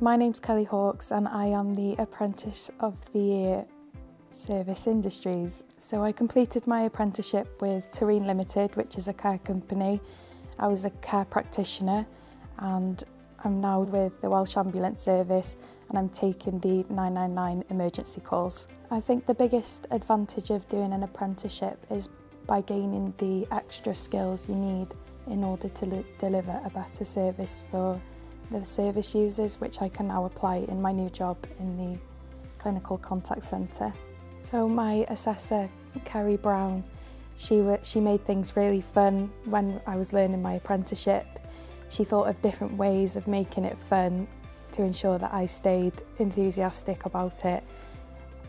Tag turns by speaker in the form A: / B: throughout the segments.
A: My name's Kelly Hawkes and I am the Apprentice of the Year Service Industries. So I completed my apprenticeship with Tereen Ltd, which is a care company. I was a care practitioner and I'm now with the Welsh Ambulance Service and I'm taking the 999 emergency calls. I think the biggest advantage of doing an apprenticeship is by gaining the extra skills you need in order to deliver a better service for the service users, which I can now apply in my new job in the clinical contact centre. So my assessor, Kerry Brown, she made things really fun when I was learning my apprenticeship. She thought of different ways of making it fun to ensure that I stayed enthusiastic about it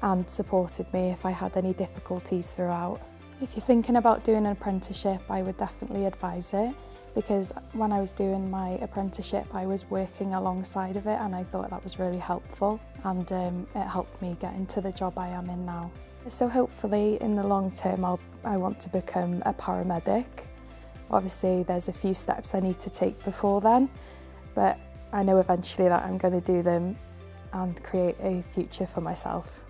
A: and supported me if I had any difficulties throughout. If you're thinking about doing an apprenticeship, I would definitely advise it, because when I was doing my apprenticeship I was working alongside of it and I thought that was really helpful, and it helped me get into the job I am in now. So hopefully in the long term I want to become a paramedic. Obviously there's a few steps I need to take before then, but I know eventually that I'm going to do them and create a future for myself.